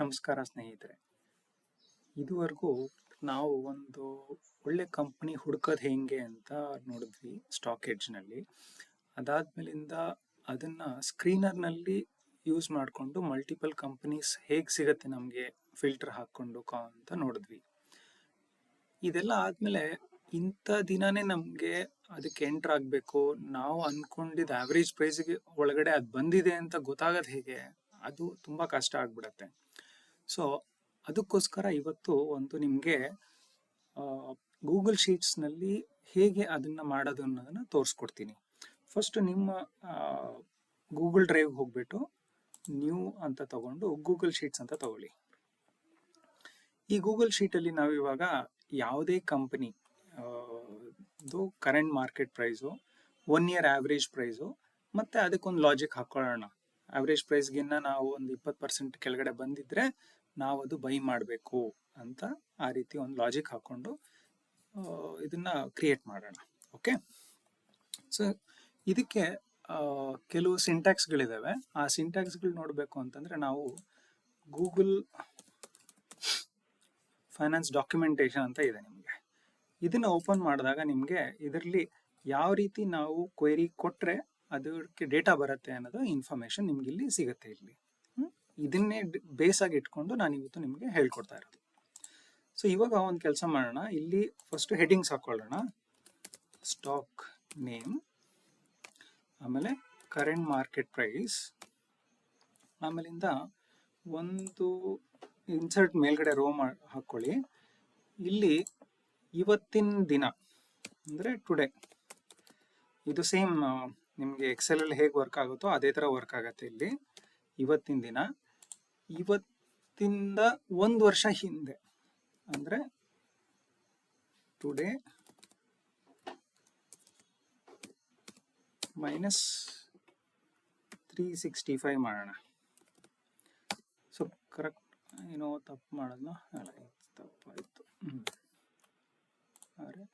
ನಮಸ್ಕಾರ ಸ್ನೇಹಿತರೆ. ಇದುವರೆಗೂ ನಾವು ಒಂದು ಒಳ್ಳೆ ಕಂಪನಿ ಹುಡುಕೋದು ಹೆಂಗೆ ಅಂತ ನೋಡಿದ್ವಿ ಸ್ಟಾಕ್ ಎಡ್ಜ್ನಲ್ಲಿ. ಅದಾದ್ಮೇಲಿಂದ ಅದನ್ನ ಸ್ಕ್ರೀನರ್ನಲ್ಲಿ ಯೂಸ್ ಮಾಡಿಕೊಂಡು ಮಲ್ಟಿಪಲ್ ಕಂಪನೀಸ್ ಹೇಗೆ ಸಿಗುತ್ತೆ ನಮಗೆ ಫಿಲ್ಟರ್ ಹಾಕ್ಕೊಂಡು ಅಂತ ನೋಡಿದ್ವಿ. ಇದೆಲ್ಲ ಆದಮೇಲೆ ಇಂಥ ದಿನನೇ ನಮಗೆ ಅದಕ್ಕೆ ಎಂಟ್ರ್ ಆಗಬೇಕು, ನಾವು ಅಂದ್ಕೊಂಡಿದ್ದ ಆವ್ರೇಜ್ ಪ್ರೈಸ್ಗೆ ಒಳಗಡೆ ಅದು ಬಂದಿದೆ ಅಂತ ಗೊತ್ತಾಗೋದು ಹೇಗೆ, ಅದು ತುಂಬ ಕಷ್ಟ ಆಗ್ಬಿಡತ್ತೆ. ಸೊ ಅದಕ್ಕೋಸ್ಕರ ಇವತ್ತು ಒಂದು ನಿಮಗೆ ಗೂಗಲ್ ಶೀಟ್ಸ್ನಲ್ಲಿ ಹೇಗೆ ಅದನ್ನು ಮಾಡೋದು ಅನ್ನೋದನ್ನು ತೋರಿಸ್ಕೊಡ್ತೀನಿ. ಫಸ್ಟ್ ನಿಮ್ಮ ಗೂಗಲ್ ಡ್ರೈವ್ ಹೋಗ್ಬಿಟ್ಟು ನ್ಯೂ ಅಂತ ತಗೊಂಡು ಗೂಗಲ್ ಶೀಟ್ಸ್ ಅಂತ ತಗೊಳ್ಳಿ. ಈ ಗೂಗಲ್ ಶೀಟಲ್ಲಿ ನಾವು ಇವಾಗ ಯಾವುದೇ company current market price, 1 year average price, ಮತ್ತು ಅದಕ್ಕೊಂದು ಲಾಜಿಕ್ ಹಾಕ್ಕೊಳ್ಳೋಣ. ಆವ್ರೇಜ್ ಪ್ರೈಸ್ಗಿನ್ನ ನಾವು ಒಂದು 20% ಕೆಳಗಡೆ ಬಂದಿದ್ರೆ ನಾವು ಅದು ಬೈ ಮಾಡಬೇಕು ಅಂತ ಆ ರೀತಿ ಒಂದು ಲಾಜಿಕ್ ಹಾಕ್ಕೊಂಡು ಇದನ್ನ ಕ್ರಿಯೇಟ್ ಮಾಡೋಣ. ಓಕೆ, ಸೊ ಇದಕ್ಕೆ ಕೆಲವು ಸಿಂಟ್ಯಾಕ್ಸ್ಗಳಿದ್ದಾವೆ. ಆ ಸಿಂಟ್ಯಾಕ್ಸ್ಗಳು ನೋಡಬೇಕು ಅಂತಂದರೆ ನಾವು ಗೂಗಲ್ ಫೈನಾನ್ಸ್ ಡಾಕ್ಯುಮೆಂಟೇಶನ್ ಅಂತ ಇದೆ ನಿಮಗೆ. ಇದನ್ನು ಓಪನ್ ಮಾಡಿದಾಗ ನಿಮಗೆ ಇದರಲ್ಲಿ ಯಾವ ರೀತಿ ನಾವು ಕ್ವೆರಿ ಕೊಟ್ಟರೆ ಅದಕ್ಕೆ ಡೇಟಾ ಬರುತ್ತೆ ಅನ್ನೋದು ಇನ್ಫಾರ್ಮೇಶನ್ ನಿಮ್ಗೆ ಇಲ್ಲಿ ಸಿಗುತ್ತೆ. ಇಲ್ಲಿ ಇದನ್ನೇ ಬೇಸಾಗಿ ಇಟ್ಕೊಂಡು ನಾನು ಇವತ್ತು ನಿಮಗೆ ಹೇಳ್ಕೊಡ್ತಾ ಇರೋದು. ಸೊ ಇವಾಗ ಒಂದು ಕೆಲಸ ಮಾಡೋಣ. ಇಲ್ಲಿ ಫಸ್ಟ್ ಹೆಡಿಂಗ್ಸ್ ಹಾಕೊಳ್ಳೋಣ. ಸ್ಟಾಕ್ ನೇಮ್, ಆಮೇಲೆ ಕರೆಂಟ್ ಮಾರ್ಕೆಟ್ ಪ್ರೈಸ್, ಆಮೇಲಿಂದ ಒಂದು ಇನ್ಸರ್ಟ್ ಮೇಲ್ಗಡೆ ರೋ ಹಾಕೊಳ್ಳಿ. ಇಲ್ಲಿ ಇವತ್ತಿನ ದಿನ ಅಂದರೆ ಟುಡೇ, ಇದು ಸೇಮ್ ನಿಮಗೆ ಎಕ್ಸೆಲಲ್ಲಿ ಹೇಗೆ ವರ್ಕ್ ಆಗುತ್ತೋ ಅದೇ ಥರ ವರ್ಕ್ ಆಗುತ್ತೆ. ಇಲ್ಲಿ ಇವತ್ತಿನ ದಿನ, ಇವತ್ತಿಂದ 1 ವರ್ಷ ಹಿಂದೆ ಅಂದರೆ ಟುಡೇ ಮೈನಸ್ 365 ಮಾಡೋಣ. ಸೊ ಕರೆಕ್ಟ್ ಏನೋ ತಪ್ಪು ಮಾಡೋದು, ತಪ್ಪಾಯಿತು. ಅರೆ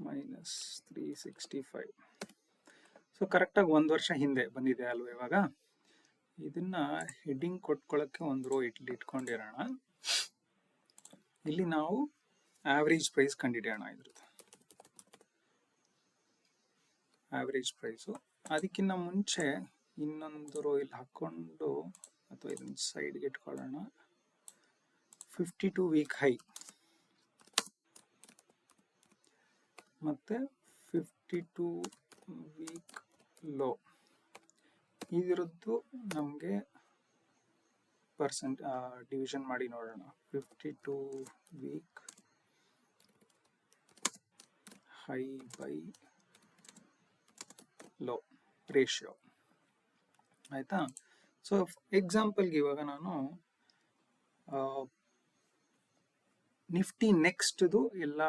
ಮೈನಸ್ 365. ಸೊ ಕರೆಕ್ಟಾಗಿ 1 ವರ್ಷ ಹಿಂದೆ ಬಂದಿದೆ ಅಲ್ವ. ಇವಾಗ ಇದನ್ನ ಹೆಡ್ಡಿಂಗ್ ಕೊಟ್ಕೊಳ್ಳೋಕ್ಕೆ ಒಂದು ರೋ ಇಟ್ಕೊಂಡಿರೋಣ. ಇಲ್ಲಿ ನಾವು ಆವ್ರೇಜ್ ಪ್ರೈಸ್ ಕಂಡುಹಿಡಿಯೋಣ. ಇದ್ರದ್ದು ಆವ್ರೇಜ್ ಪ್ರೈಸು. ಅದಕ್ಕಿಂತ ಮುಂಚೆ ಇನ್ನೊಂದು ರೋ ಇಲ್ಲಿ ಹಾಕ್ಕೊಂಡು ಅಥವಾ ಇದನ್ನ ಸೈಡ್ಗೆ ಇಟ್ಕೊಳ್ಳೋಣ. 52 ವೀಕ್ ಹೈ ಮತ್ತೆ 52 ವೀಕ್ ಲೋ. ಇದರದ್ದು ನಮಗೆ ಡಿವಿಷನ್ ಮಾಡಿ ನೋಡೋಣ. 52 week high by low ratio ಆಯ್ತಾ. ಸೊ ಎಕ್ಸಾಂಪಲ್ಗೆ ಇವಾಗ ನಾನು ನಿಫ್ಟಿ ನೆಕ್ಸ್ಟ್ದು ಎಲ್ಲ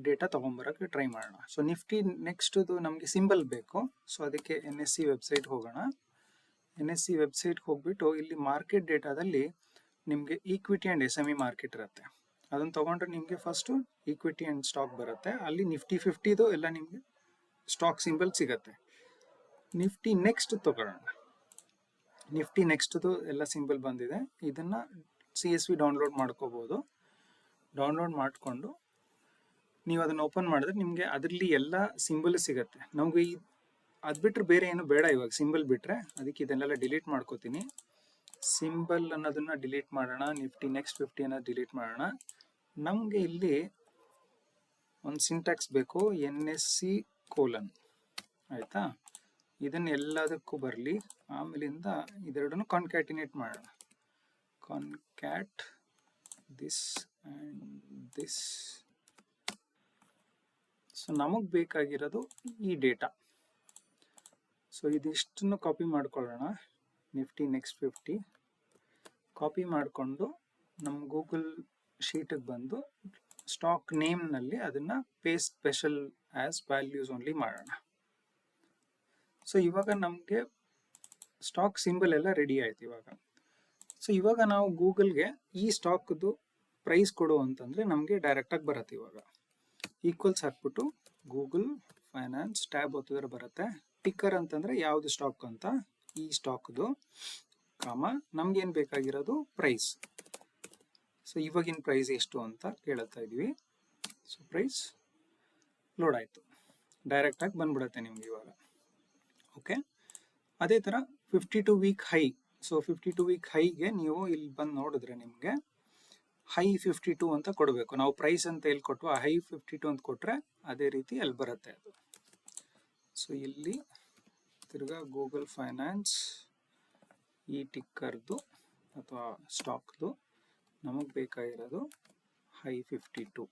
ಡೇಟಾ ತೊಗೊಂಬರೋಕ್ಕೆ ಟ್ರೈ ಮಾಡೋಣ. ಸೊ ನಿಫ್ಟಿ ನೆಕ್ಸ್ಟ್ದು ನಮಗೆ ಸಿಂಬಲ್ ಬೇಕು. ಸೊ ಅದಕ್ಕೆ NSE ವೆಬ್ಸೈಟ್ ಹೋಗೋಣ. NSE ವೆಬ್ಸೈಟ್ಗೆ ಹೋಗ್ಬಿಟ್ಟು ಇಲ್ಲಿ ಮಾರ್ಕೆಟ್ ಡೇಟಾದಲ್ಲಿ ನಿಮಗೆ ಈಕ್ವಿಟಿ ಆ್ಯಂಡ್ SME ಮಾರ್ಕೆಟ್ ಇರುತ್ತೆ. ಅದನ್ನು ತೊಗೊಂಡ್ರೆ ನಿಮಗೆ ಫಸ್ಟು ಈಕ್ವಿಟಿ ಆ್ಯಂಡ್ ಸ್ಟಾಕ್ ಬರುತ್ತೆ. ಅಲ್ಲಿ ನಿಫ್ಟಿ 50ದು ಎಲ್ಲ ನಿಮಗೆ ಸ್ಟಾಕ್ ಸಿಂಬಲ್ ಸಿಗುತ್ತೆ. ನಿಫ್ಟಿ ನೆಕ್ಸ್ಟ್ ತಗೊಳ್ಳೋಣ. ನಿಫ್ಟಿ ನೆಕ್ಸ್ಟ್ದು ಎಲ್ಲ ಸಿಂಬಲ್ ಬಂದಿದೆ. ಇದನ್ನು CSV ಡೌನ್ಲೋಡ್ ಮಾಡ್ಕೋಬೋದು. ಡೌನ್ಲೋಡ್ ಮಾಡಿಕೊಂಡು ನೀವು ಅದನ್ನು ಓಪನ್ ಮಾಡಿದ್ರೆ ನಿಮಗೆ ಅದರಲ್ಲಿ ಎಲ್ಲ ಸಿಂಬಲ್ ಸಿಗುತ್ತೆ. ನಮಗೆ ಅದು ಬಿಟ್ಟರೆ ಬೇರೆ ಏನು ಬೇಡ ಇವಾಗ, ಸಿಂಬಲ್ ಬಿಟ್ಟರೆ. ಅದಕ್ಕೆ ಇದನ್ನೆಲ್ಲ ಡಿಲೀಟ್ ಮಾಡ್ಕೋತೀನಿ. ಸಿಂಬಲ್ ಅನ್ನೋದನ್ನು ಡಿಲೀಟ್ ಮಾಡೋಣ. ನಿಫ್ಟಿ ನೆಕ್ಸ್ಟ್ 50 ಅನ್ನೋದು ಡಿಲೀಟ್ ಮಾಡೋಣ. ನಮಗೆ ಇಲ್ಲಿ ಒಂದು ಸಿಂಟ್ಯಾಕ್ಸ್ ಬೇಕು, NSE : ಆಯಿತಾ. ಇದನ್ನು ಎಲ್ಲದಕ್ಕೂ ಬರಲಿ. ಆಮೇಲಿಂದ ಇದೆರಡನ್ನು ಕಾನ್ಕ್ಯಾಟಿನೇಟ್ ಮಾಡೋಣ. ಕಾನ್ಕ್ಯಾಟ್ ದಿಸ್ ಆ್ಯಂಡ್ ದಿಸ್. ಸೊ ನಮಗೆ ಬೇಕಾಗಿರೋದು ಈ ಡೇಟಾ. ಸೊ ಇದಿಷ್ಟನ್ನು ಕಾಪಿ ಮಾಡ್ಕೊಳ್ಳೋಣ. ನಿಫ್ಟಿ ನೆಕ್ಸ್ಟ್ 50 ಕಾಪಿ ಮಾಡಿಕೊಂಡು ನಮ್ಮ ಗೂಗಲ್ ಶೀಟಿಗೆ ಬಂದು ಸ್ಟಾಕ್ ನೇಮ್ನಲ್ಲಿ ಅದನ್ನು paste special as values only ಮಾಡೋಣ. ಸೊ ಇವಾಗ ನಮಗೆ ಸ್ಟಾಕ್ ಸಿಂಬಲ್ ಎಲ್ಲ ರೆಡಿ ಆಯ್ತು ಇವಾಗ. ಸೊ ಇವಾಗ ನಾವು ಗೂಗಲ್ಗೆ ಈ ಸ್ಟಾಕ್ದು ಪ್ರೈಸ್ ಕೊಡು ಅಂತಂದರೆ ನಮಗೆ ಡೈರೆಕ್ಟಾಗಿ ಬರುತ್ತೆ. ಇವಾಗ ಈಕ್ವಲ್ಸ್ ಹಾಕ್ಬಿಟ್ಟು ಗೂಗಲ್ ಫೈನಾನ್ಸ್ ಟ್ಯಾಬ್ ಒತ್ತಿದ್ರೆ ಬರುತ್ತೆ. ಟಿಕ್ಕರ್ ಅಂತಂದರೆ ಯಾವುದು ಸ್ಟಾಕ್ ಅಂತ, ಈ ಸ್ಟಾಕ್ದು ಕಾಮ ನಮ್ಗೇನು ಬೇಕಾಗಿರೋದು ಪ್ರೈಸ್. ಸೊ ಇವಾಗಿನ ಪ್ರೈಸ್ ಎಷ್ಟು ಅಂತ ಕೇಳುತ್ತಾ ಇದ್ವಿ. ಸೊ ಪ್ರೈಸ್ ಲೋಡ್ ಆಯಿತು, ಡೈರೆಕ್ಟಾಗಿ ಬಂದ್ಬಿಡುತ್ತೆ ನಿಮ್ಗೆ ಇವಾಗ. ಓಕೆ, ಅದೇ ಥರ 52 ವೀಕ್ ಹೈ. ಸೊ 52 ವೀಕ್ ಹೈಗೆ ನೀವು ಇಲ್ಲಿ ಬಂದು ನೋಡಿದ್ರೆ ನಿಮಗೆ ಹೈ 52 ಅಂತ ಕೊಡಬೇಕು. ನಾವು ಪ್ರೈಸ್ ಅಂತ ಎಲ್ಲಿ ಕೊಟ್ಟು ಆ ಹೈ 52 ಅಂತ ಕೊಟ್ಟರೆ ಅದೇ ರೀತಿ ಅಲ್ಲಿ ಬರುತ್ತೆ ಅದು. ಸೊ ಇಲ್ಲಿ ತಿರ್ಗಾ ಗೂಗಲ್ ಫೈನಾನ್ಸ್ ಈ ಟಿಕ್ಕರ್ದು ಅಥವಾ ಸ್ಟಾಕ್ದು ನಮಗೆ ಬೇಕಾಗಿರೋದು ಹೈ 52.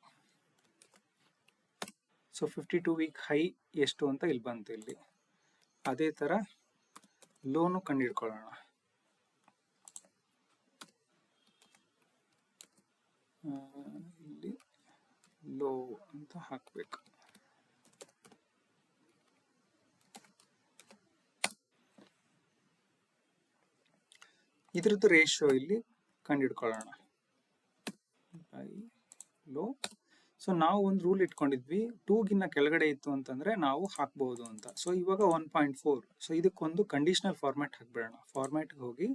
ಸೊ 52 ವೀಕ್ ಹೈ ಎಷ್ಟು ಅಂತ ಇಲ್ಲಿ ಬಂತು. ಇಲ್ಲಿ ಅದೇ ಥರ ಲೋನು ಕಂಡುಹಿಡ್ಕೊಳ್ಳೋಣ. ಇಲ್ಲಿ ಲೋ ಅಂತ ಹಾಕಬೇಕು. ಇದ್ರದ್ದು ರೇಷಿಯೋ ಇಲ್ಲಿ ಕಂಡುಹಿಡ್ಕೊಳ್ಳೋಣ, ಬೈ ಲೋ. ಸೊ ನಾವು ಒಂದು ರೂಲ್ ಇಟ್ಕೊಂಡಿದ್ವಿ, 2ಗಿನ್ನ ಕೆಳಗಡೆ ಇತ್ತು ಅಂತಂದರೆ ನಾವು ಹಾಕ್ಬೋದು ಅಂತ. ಸೊ ಇವಾಗ 1.4. ಸೊ ಇದಕ್ಕೊಂದು ಕಂಡೀಷ್ನಲ್ ಫಾರ್ಮ್ಯಾಟ್ ಹಾಕ್ಬೇಡೋಣ. ಫಾರ್ಮ್ಯಾಟ್ಗೆ ಹೋಗಿ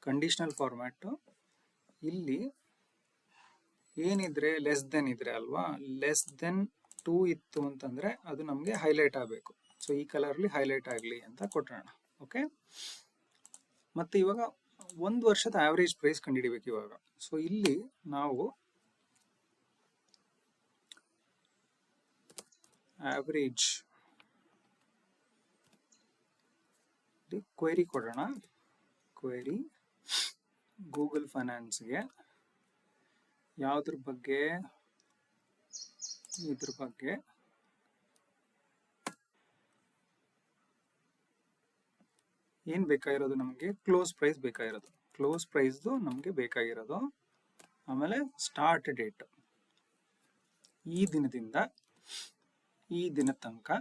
ಕಂಡೀಷ್ನಲ್ ಫಾರ್ಮ್ಯಾಟು ಇಲ್ಲಿ ಏನಿದ್ರೆ ಲೆಸ್ ದೆನ್ ಇದ್ರೆ ಅಲ್ವಾ, ಲೆಸ್ ದೆನ್ 2 ಇತ್ತು ಅಂತಂದರೆ ಅದು ನಮಗೆ ಹೈಲೈಟ್ ಆಗಬೇಕು. ಸೊ ಈ ಕಲರ್ಲಿ ಹೈಲೈಟ್ ಆಗಲಿ ಅಂತ ಕೊಟ್ಟೋಣ. ಓಕೆ, ಮತ್ತು ಇವಾಗ 1 ವರ್ಷದ ಆವ್ರೇಜ್ ಪ್ರೈಸ್ ಕಂಡುಹಿಡಿಬೇಕು ಇವಾಗ. ಸೊ ಇಲ್ಲಿ ನಾವು ಆವ್ರೇಜ್ ಕ್ವೆರಿ ಕೊಡೋಣ. ಕ್ವೆರಿ ಗೂಗಲ್ ಫೈನಾನ್ಸ್ಗೆ ಯಾವುದ್ರ ಬಗ್ಗೆ, ಇದ್ರ ಬಗ್ಗೆ ಏನು ಬೇಕಾಗಿರೋದು ನಮಗೆ, ಕ್ಲೋಸ್ ಪ್ರೈಸ್ ಬೇಕಾಗಿರೋದು. ಕ್ಲೋಸ್ ಪ್ರೈಸ್ದು ನಮಗೆ ಬೇಕಾಗಿರೋದು. ಆಮೇಲೆ ಸ್ಟಾರ್ಟ್ ಡೇಟ್, ಈ ದಿನದಿಂದ ಈ ದಿನ ತನಕ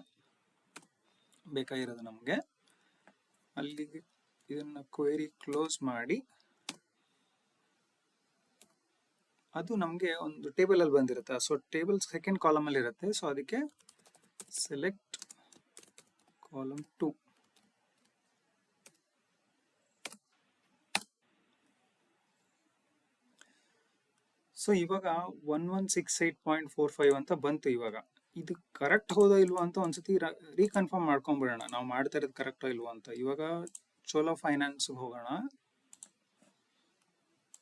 ಬೇಕಾಗಿರೋದು ನಮಗೆ. ಅಲ್ಲಿಗೆ ಇದನ್ನು ಕ್ವೆರಿ ಕ್ಲೋಸ್ ಮಾಡಿ ಅದು ನಮಗೆ ಒಂದು ಟೇಬಲಲ್ಲಿ ಬಂದಿರುತ್ತೆ. ಸೊ ಟೇಬಲ್ ಸೆಕೆಂಡ್ ಕಾಲಮಲ್ಲಿ ಇರುತ್ತೆ. ಸೊ ಅದಕ್ಕೆ ಸೆಲೆಕ್ಟ್ ಕಾಲಮ್ 2. ಸೊ ಇವಾಗ 1168.45 ಅಂತ ಬಂತು. ಇವಾಗ ಇದು ಕರೆಕ್ಟ್ ಹೌದೋ ಇಲ್ವೋ ಅಂತ ಒಂದ್ಸತಿ ರೀಕನ್ಫರ್ಮ್ ಮಾಡ್ಕೊಂಡ್ಬಿಡೋಣ, ನಾವು ಮಾಡ್ತಾ ಇರೋದು ಕರೆಕ್ಟೋ ಇಲ್ವೋ ಅಂತ. ಇವಾಗ ಚೋಲೋ ಫೈನಾನ್ಸ್ಗೆ ಹೋಗೋಣ.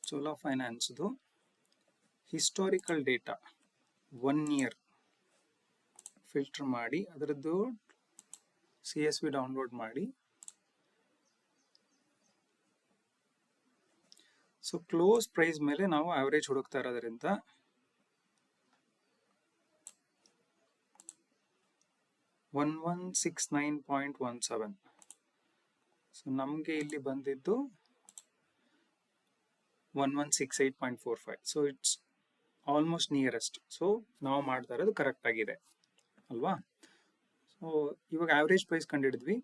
ಚೋಲೋ ಫೈನಾನ್ಸ್ದು ಹಿಸ್ಟಾರಿಕಲ್ ಡೇಟಾ 1 ಇಯರ್ ಫಿಲ್ಟರ್ ಮಾಡಿ ಅದರದ್ದು CSV ಡೌನ್ಲೋಡ್ ಮಾಡಿ. ಸೊ ಕ್ಲೋಸ್ ಪ್ರೈಸ್ ಮೇಲೆ ನಾವು ಆವರೇಜ್ ಹುಡುಕ್ತಾ ಇರೋದ್ರಿಂದ $1169.17. ಸೊ ನಮಗೆ ಇಲ್ಲಿ ಬಂದಿದ್ದು 1168.45. So it's almost nearest. So ನಾವು ಮಾಡ್ತಾ ಇರೋದು ಕರೆಕ್ಟ್ ಆಗಿದೆ ಅಲ್ವಾ. ಸೊ ಇವಾಗ ಆವ್ರೇಜ್ ಪ್ರೈಸ್ ಕಂಡುಹಿಡಿದ್ವಿ.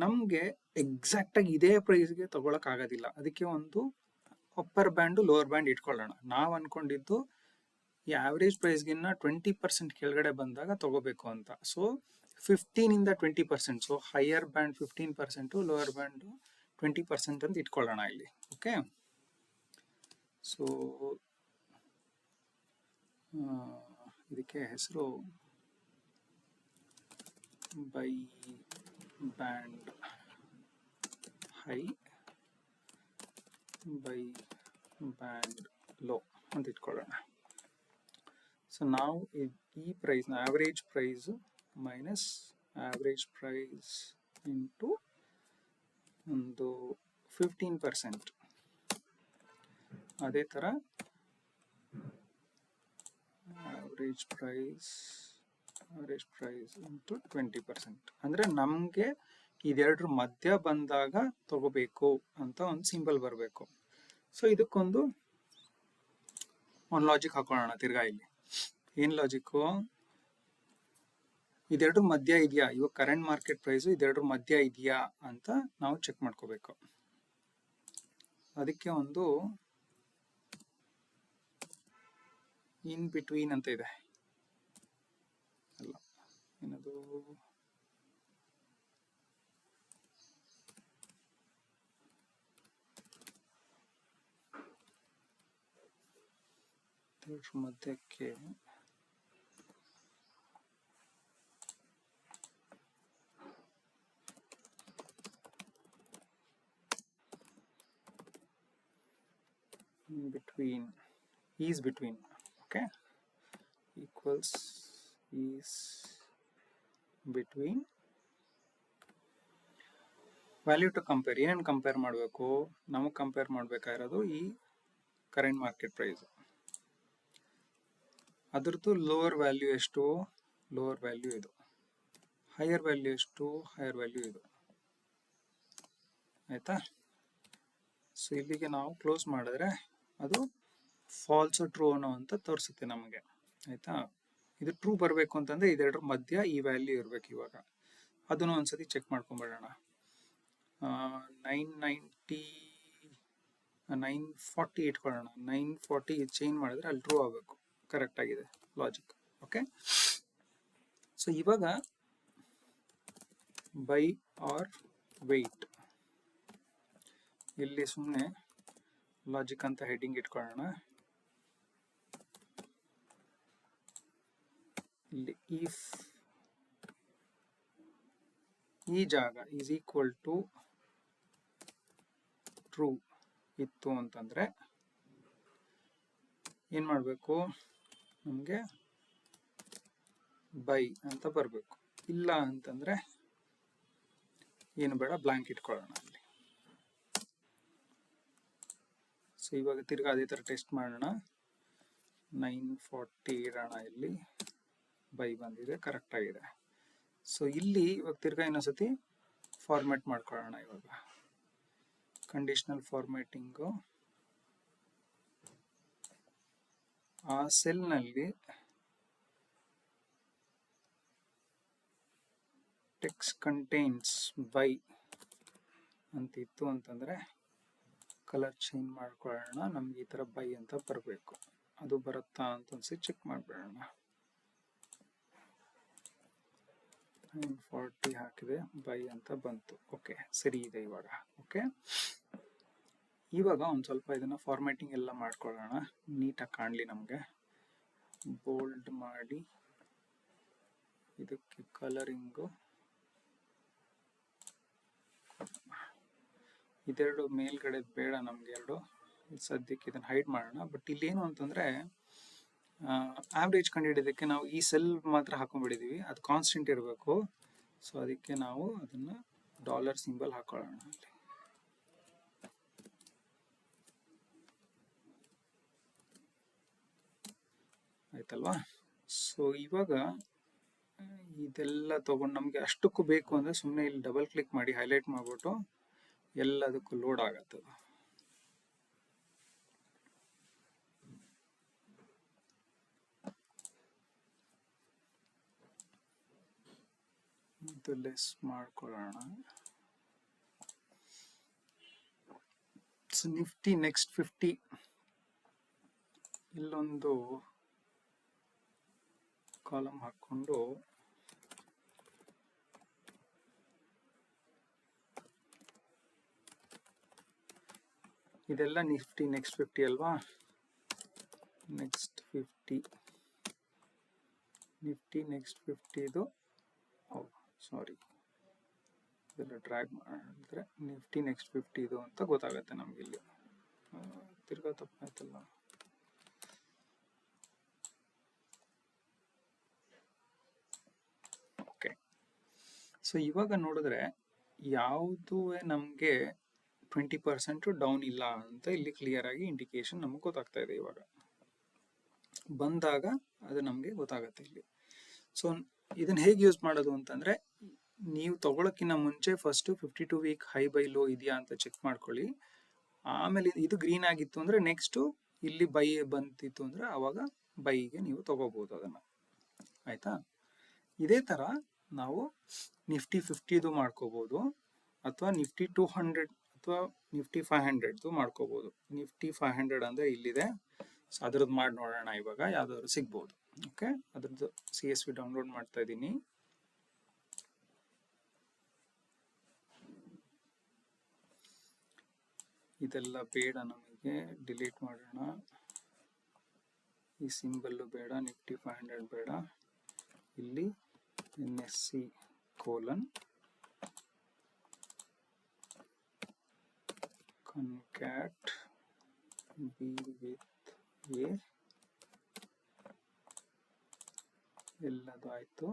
ನಮಗೆ ಎಕ್ಸಾಕ್ಟಾಗಿ ಇದೇ ಪ್ರೈಸ್ಗೆ ತಗೊಳಕ್ಕಾಗೋದಿಲ್ಲ. ಅದಕ್ಕೆ ಒಂದು ಅಪ್ಪರ್ ಬ್ಯಾಂಡು ಲೋವರ್ ಬ್ಯಾಂಡ್ ಇಟ್ಕೊಳ್ಳೋಣ. ನಾವು ಅಂದ್ಕೊಂಡಿದ್ದು ಈ ಆವ್ರೇಜ್ ಪ್ರೈಸ್ಗಿನ್ನ 20% ಕೆಳಗಡೆ ಬಂದಾಗ ತಗೋಬೇಕು ಅಂತ. ಸೊ 15ಇಂದ 20%. So higher band 15%, lower band 20% ಅಂತ ಇಟ್ಕೊಳ್ಳೋಣ ಇಲ್ಲಿ. ಓಕೆ, ಸೊ ಇದಕ್ಕೆ ಹೆಸರು buy band high, buy band low ಅಂತ ಇಟ್ಕೊಳ್ಳೋಣ. ಸೊ ನಾವು ಈ ಪ್ರೈಸ್ನ average price minus average price into ಒಂದು 15%. ಅದೇ ಥರ ಆವ್ರೇಜ್ ಪ್ರೈಸ್ ಇಂಟು 20%. ಅಂದರೆ ನಮಗೆ ಇದೆರಡರ ಮಧ್ಯ ಬಂದಾಗ ತಗೋಬೇಕು ಅಂತ ಒಂದು ಸಿಂಬಲ್ ಬರಬೇಕು. ಸೊ ಇದಕ್ಕೊಂದು ಲಾಜಿಕ್ ಹಾಕೊಳ್ಳೋಣ ತಿರ್ಗಾ ಇಲ್ಲಿ. ಏನು ಲಾಜಿಕ್ಕು, ಇದೆರಡರ ಮಧ್ಯ ಇದೆಯಾ, ಇವಾಗ ಕರೆಂಟ್ ಮಾರ್ಕೆಟ್ ಪ್ರೈಸು ಇದೆರಡರ ಮಧ್ಯ ಇದೆಯಾ ಅಂತ ನಾವು ಚೆಕ್ ಮಾಡ್ಕೋಬೇಕು. ಅದಕ್ಕೆ ಒಂದು ಇನ್ ಬಿಟ್ವೀನ್ ಅಂತ ಇದೆ ಅಲ್ಲ, ಏನದು ಮಾಡೋದು? ಮಧ್ಯಕ್ಕೆ between, is between, okay, equals is between value to compare. ಏನೇನು ಕಂಪೇರ್ ಮಾಡಬೇಕು? ನಮಗೆ ಕಂಪೇರ್ ಮಾಡಬೇಕಾಗಿರೋದು ಈ ಕರೆಂಟ್ ಮಾರ್ಕೆಟ್ ಪ್ರೈಸ್, ಅದರದ್ದು ಲೋವರ್ ವ್ಯಾಲ್ಯೂ ಎಷ್ಟು? ಲೋವರ್ ವ್ಯಾಲ್ಯೂ ಇದು. ಹೈಯರ್ ವ್ಯಾಲ್ಯೂ ಎಷ್ಟು? ಹೈಯರ್ ವ್ಯಾಲ್ಯೂ ಇದು. ಆಯ್ತಾ? ಸೊ ಇಲ್ಲಿಗೆ ನಾವು ಕ್ಲೋಸ್ ಮಾಡಿದ್ರೆ ಅದು ಫಾಲ್ಸ್ ಟ್ರೂ ಅನ್ನೋ ಅಂತ ತೋರಿಸುತ್ತೆ ನಮಗೆ. ಆಯ್ತಾ? ಇದು ಟ್ರೂ ಬರಬೇಕು ಅಂತಂದ್ರೆ ಇದೆರಡರ ಮಧ್ಯ ಈ ವ್ಯಾಲ್ಯೂ ಇರಬೇಕು. ಇವಾಗ ಅದನ್ನು ಒಂದ್ಸತಿ ಚೆಕ್ ಮಾಡ್ಕೊಂಡ್ಬಿಡೋಣ. 940 ಇಟ್ಕೊಳ್ಳೋಣ. 940 ಚೇಂಜ್ ಮಾಡಿದ್ರೆ ಅಲ್ಲಿ ಟ್ರೂ ಆಗಬೇಕು. ಕರೆಕ್ಟ್ ಆಗಿದೆ ಲಾಜಿಕ್. ಓಕೆ, ಸೊ ಇವಾಗ ಬೈ ಆರ್ ವೆಯ್ಟ್, ಇಲ್ಲಿ ಸುಮ್ಮನೆ ಲಾಜಿಕ್ ಅಂತ ಹೆಡ್ಡಿಂಗ್ ಇಟ್ಕೊಳ್ಳೋಣ. ಇಲ್ಲಿ ಇಫ್ ಈ ಜಾಗ ಈಸ್ ಈಕ್ವಲ್ ಟು ಟ್ರೂ ಇತ್ತು ಅಂತಂದ್ರೆ ಏನ್ ಮಾಡಬೇಕು? ನಮಗೆ ಬೈ ಅಂತ ಬರಬೇಕು. ಇಲ್ಲ ಅಂತಂದ್ರೆ ಏನು ಬೇಡ, ಬ್ಲಾಂಕ್ ಇಟ್ಕೊಳ್ಳೋಣ ಅಲ್ಲಿ. ಸೊ ಇವಾಗ ತಿರ್ಗಾ ಅದೇ ಥರ ಟೆಸ್ಟ್ ಮಾಡೋಣ. 940 ಇಡೋಣ. ಇಲ್ಲಿ ಬೈ ಬಂದಿದೆ, ಕರೆಕ್ಟ್ ಆಗಿದೆ. ಸೊ ಇಲ್ಲಿ ಇವಾಗ ತಿರ್ಗಾ ಇನ್ನೊಂದ್ಸತಿ ಫಾರ್ಮ್ಯಾಟ್ ಮಾಡ್ಕೊಳ್ಳೋಣ. ಇವಾಗ ಕಂಡೀಷನಲ್ ಫಾರ್ಮ್ಯಾಟಿಂಗು, ಆ ಸೆಲ್ನಲ್ಲಿ ಟೆಕ್ಸ್ಟ್ ಕಂಟೈನ್ಸ್ ಬೈ ಅಂತಿತ್ತು ಅಂತಂದ್ರೆ ಕಲರ್ ಚೇಂಜ್ ಮಾಡ್ಕೊಳ್ಳೋಣ. ನಮ್ಗೆ ಈ ಥರ ಬೈ ಅಂತ ಬರಬೇಕು. ಅದು ಬರುತ್ತಾ ಅಂತ ಒಂದ್ಸತಿ ಚೆಕ್ ಮಾಡಿಬಿಡೋಣ. 940 ಹಾಕಿದೆ, ಬೈ ಅಂತ ಬಂತು. ಓಕೆ, ಸರಿ ಇದೆ ಇವಾಗ. ಓಕೆ, ಇವಾಗ ಒಂದು ಸ್ವಲ್ಪ ಇದನ್ನ ಫಾರ್ಮ್ಯಾಟಿಂಗ್ ಎಲ್ಲ ಮಾಡ್ಕೊಳ್ಳೋಣ, ನೀಟಾಗಿ ಕಾಣಲಿ ನಮಗೆ. ಬೋಲ್ಡ್ ಮಾಡಿ, ಇದಕ್ಕೆ ಕಲರಿಂಗು ಇದೆರಡು ಮೇಲ್ಗಡೆ ಬೇಡ ನಮ್ಗೆ, ಎರಡು ಸದ್ಯಕ್ಕೆ ಇದನ್ನ ಹೈಡ್ ಮಾಡೋಣ. ಬಟ್ ಇಲ್ಲೇನು ಅಂತಂದ್ರೆ ಆವ್ರೇಜ್ ಕಂಡುಹಿಡಿಯೋದಕ್ಕೆ ನಾವು ಈ ಸೆಲ್ ಮಾತ್ರ ಹಾಕೊಂಡ್ಬಿಟ್ಟಿದೀವಿ, ಅದು ಕಾನ್ಸ್ಟೆಂಟ್ ಇರಬೇಕು. ಸೊ ಅದಕ್ಕೆ ನಾವು ಅದನ್ನ ಡಾಲರ್ ಸಿಂಬಲ್ ಹಾಕೊಳ್ಳೋಣ ಅಲ್ಲಿ. ಆಯ್ತಲ್ವಾ? ಸೊ ಇವಾಗ ಇದೆಲ್ಲ ತಗೊಂಡು ನಮ್ಗೆ ಅಷ್ಟಕ್ಕೂ ಬೇಕು ಅಂದ್ರೆ ಸುಮ್ಮನೆ ಇಲ್ಲಿ ಡಬಲ್ ಕ್ಲಿಕ್ ಮಾಡಿ ಹೈಲೈಟ್ ಮಾಡ್ಬಿಟ್ಟು ಎಲ್ಲದಕ್ಕೂ ಲೋಡ್ ಆಗತ್ತೆ. ಇದು ಲೆಸ್ ಮಾಡ್ಕೊಳ್ಳೋಣ. ಸೊ ನಿಫ್ಟಿ ನೆಕ್ಸ್ಟ್ 50 ಇಲ್ಲೊಂದು ಕಾಲಮ್ ಹಾಕೊಂಡು ಇದೆಲ್ಲ ನಿಫ್ಟಿ ನೆಕ್ಸ್ಟ್ 50 ಅಲ್ವಾ? ನೆಕ್ಸ್ಟ್ 50 ನಿಫ್ಟಿ ನೆಕ್ಸ್ಟ್ 50 ಇದು ಸಾರಿ ಇದೆಲ್ಲ ಡ್ರ್ಯಾಗ್ ಮಾಡಿದ್ರೆ ನಿಫ್ಟಿ ನೆಕ್ಸ್ಟ್ 50 ಇದು ಅಂತ ಗೊತ್ತಾಗತ್ತೆ ನಮ್ಗೆ. ಇಲ್ಲಿ ತಿರ್ಗಾ ತಪ್ಪಾಯ್ತಲ್ಲ. ಓಕೆ, ಸೊ ಇವಾಗ ನೋಡಿದ್ರೆ ಯಾವುದು ನಮಗೆ 20% ಡೌನ್ ಇಲ್ಲ ಅಂತ ಇಲ್ಲಿ ಕ್ಲಿಯರ್ ಆಗಿ ಇಂಡಿಕೇಶನ್ ನಮಗೆ ಗೊತ್ತಾಗ್ತಾ ಇದೆ. ಇವಾಗ ಬಂದಾಗ ಅದು ನಮಗೆ ಗೊತ್ತಾಗತ್ತೆ ಇಲ್ಲಿ. ಸೊ ಇದನ್ನ ಹೇಗೆ ಯೂಸ್ ಮಾಡೋದು ಅಂತಂದ್ರೆ, ನೀವು ತಗೊಳಕ್ಕಿಂತ ಮುಂಚೆ first 52 week high by low ಇದೆಯಾ ಅಂತ ಚೆಕ್ ಮಾಡ್ಕೊಳ್ಳಿ. ಆಮೇಲೆ ಇದು ಗ್ರೀನ್ ಆಗಿತ್ತು ಅಂದ್ರೆ ನೆಕ್ಸ್ಟ್ ಇಲ್ಲಿ ಬೈ ಬಂತಿತ್ತು ಅಂದ್ರೆ ಅವಾಗ ಬೈಗೆ ನೀವು ತಗೋಬಹುದು ಅದನ್ನ. ಆಯ್ತಾ? ಇದೇ ತರ ನಾವು ನಿಫ್ಟಿ 50 ಮಾಡ್ಕೋಬಹುದು, ಅಥವಾ ನಿಫ್ಟಿ 200 ಅಥವಾ ನಿಫ್ಟಿ 500 ಮಾಡ್ಕೋಬಹುದು. ನಿಫ್ಟಿ 500 ಅಂದ್ರೆ ಇಲ್ಲಿದೆ. ಸೊ ಅದ್ರದ್ದು ಮಾಡಿ ನೋಡೋಣ ಇವಾಗ, ಯಾವ್ದಾದ್ರು ಸಿಗ್ಬೋದು. ಓಕೆ, ಅದ್ರದ್ದು CSV ಡೌನ್ಲೋಡ್ ಮಾಡ್ತಾ ಇದ್ದೀನಿ. ಇದೆಲ್ಲ ಬೇಡ, ನಮಗೆ ಡಿಲೀಟ್ ಮಾಡೋಣ. ಈ ಸಿಂಬಲ್ಲು ಬೇಡ, ನಿಫ್ಟಿ 500 ಬೇಡ. ಇಲ್ಲಿ NSE colon concat B with A ಎಲ್ಲದು ಆಯ್ತು.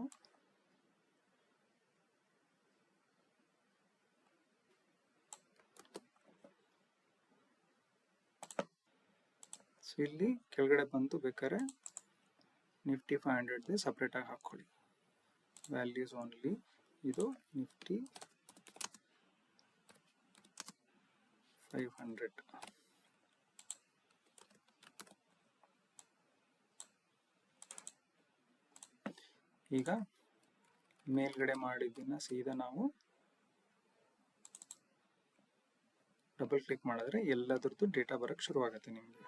ಸೊ ಇಲ್ಲಿ ಕೆಳಗಡೆ ಬಂತು, ಬೇಕಾದ್ರೆ ನಿಫ್ಟಿ 500 ಸಪ್ರೇಟ್ ಆಗಿ ಹಾಕೊಳ್ಳಿ. ವ್ಯಾಲ್ಯೂಸ್ ಓನ್ಲಿ ಇದು ನಿಫ್ಟಿ 500. ಈಗ ಮೇಲ್ಗಡೆ ಮಾಡಿದ್ದನ್ನ ಸೀದಾ ನಾವು ಡಬಲ್ ಕ್ಲಿಕ್ ಮಾಡಿದ್ರೆ ಎಲ್ಲದರದ್ದು ಡೇಟಾ ಬರಕ್ಕೆ ಶುರುವಾಗುತ್ತೆ ನಿಮಗೆ.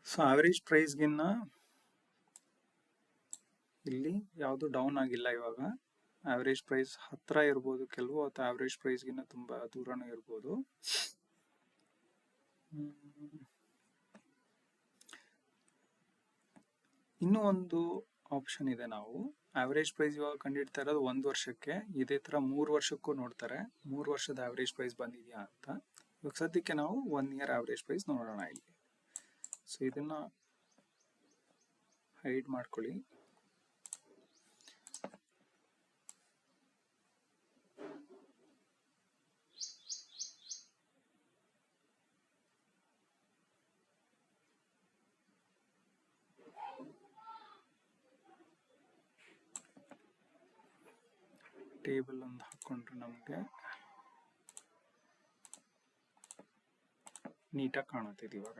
ಸೊ ಆವರೇಜ್ ಪ್ರೈಸ್ಗಿನ್ನ ಇಲ್ಲಿ ಯಾವುದು ಡೌನ್ ಆಗಿಲ್ಲ. ಇವಾಗ ಆವರೇಜ್ ಪ್ರೈಸ್ ಹತ್ರ ಇರ್ಬೋದು ಕೆಲವು, ಅಥವಾ ಆವರೇಜ್ ಪ್ರೈಸ್ಗಿನ್ನ ತುಂಬಾ ದೂರನೂ ಇರ್ಬೋದು. ಇನ್ನೂ ಒಂದು ಆಪ್ಷನ್ ಇದೆ. ನಾವು ಆವರೇಜ್ ಪ್ರೈಸ್ ಇವಾಗ ಕಂಡಿಡ್ತಾ ಇರೋದು 1 ವರ್ಷಕ್ಕೆ, ಇದೇ ತರ 3 ವರ್ಷಕ್ಕೂ ನೋಡ್ತಾರೆ 3 ವರ್ಷದ ಆವರೇಜ್ ಪ್ರೈಸ್ ಬಂದಿದೆಯಾ ಅಂತ. ಇವಾಗ ಸದ್ಯಕ್ಕೆ ನಾವು 1 ಇಯರ್ ಆವರೇಜ್ ಪ್ರೈಸ್ ನೋಡೋಣ ಇಲ್ಲಿ. ಸೊ ಇದನ್ನ ಹೈಡ್ ಮಾಡ್ಕೊಳ್ಳಿ. ಟೇಬಲ್ ಒಂದು ಹಾಕೊಂಡ್ರೆ ನಮಗೆ ನೀಟಾಗಿ ಕಾಣುತ್ತಿದೆ ಇವಾಗ.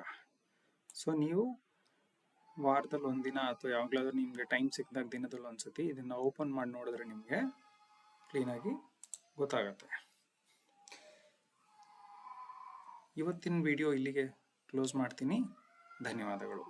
ಸೊ ನೀವು ವಾರದಲ್ಲಿ ಒಂದಿನ ಅಥವಾ ಯಾವಾಗಲಾದ್ರೂ ನಿಮಗೆ ಟೈಮ್ ಸಿಕ್ಕಿದಾಗ ದಿನದಲ್ಲಿ ಒಂದ್ಸತಿ ಇದನ್ನ ಓಪನ್ ಮಾಡಿ ನೋಡಿದ್ರೆ ನಿಮಗೆ ಕ್ಲೀನಾಗಿ ಗೊತ್ತಾಗತ್ತೆ. ಇವತ್ತಿನ ವಿಡಿಯೋ ಇಲ್ಲಿಗೆ ಕ್ಲೋಸ್ ಮಾಡ್ತೀನಿ. ಧನ್ಯವಾದಗಳು.